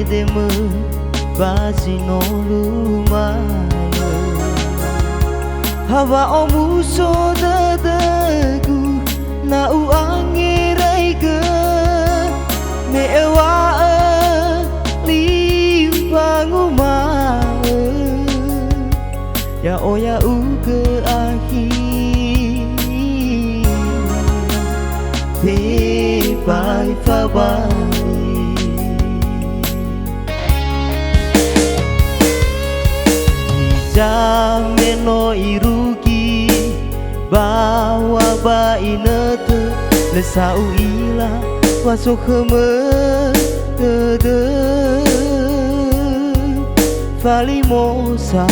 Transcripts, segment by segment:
Behedeme basino lumayo Hawa omuso dadagu na uangirai ke mewa limbangu ya oya uke akhir te bai fabali jameno iruki bawa ba inete lesau ila wasok heme de falimosa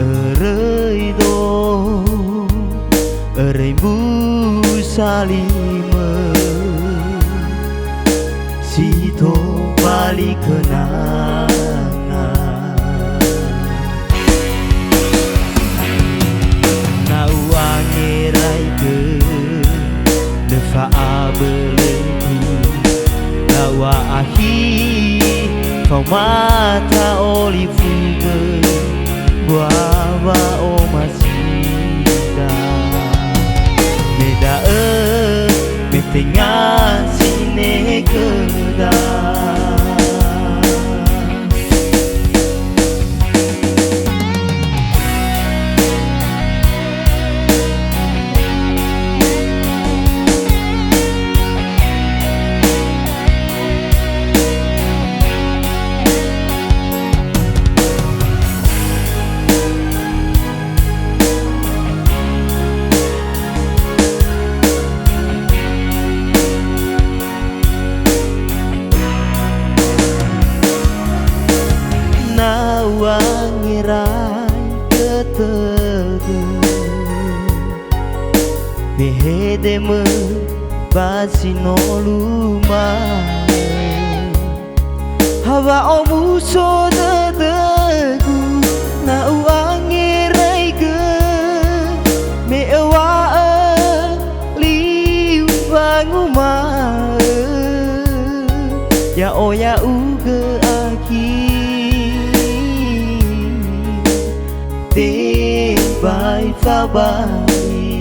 ereido ereibu salime sito balik kenangan nau angerai ke lefa abelengku lawa akhir kau mata olifuge Buawa o masida Beda betenga sine keda Wangirai ketege Behedeme basino lumayo Hawa omuso dadagu na wangirai ke mewa limbangu ya oya uge akhir te bai fabali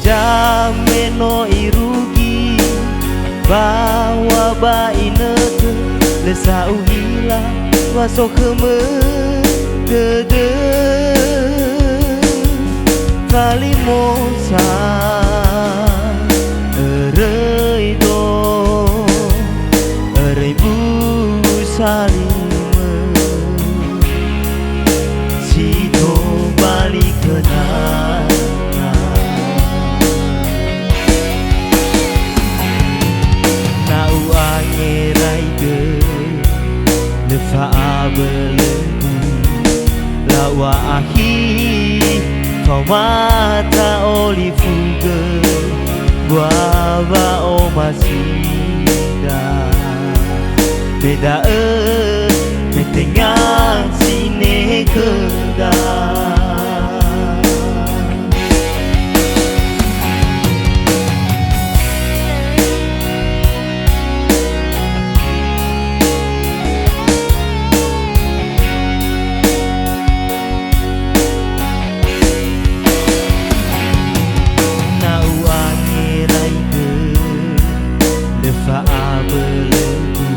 jameno irugi bawa ba inete lesau hila wasok heme de falimosa ereido ereibu salime sito balik kenangan nau angerai ke lefa abelengku lawa akhir kau mata olifuge Buawa o masida Beda betenga sine keda nau angirai ke lefa abelengku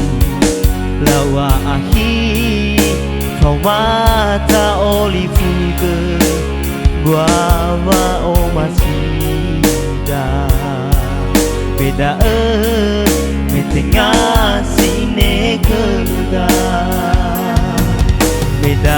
lawa akhir kau mata olifuge Buawa o masida Beda betenga sine keda Beda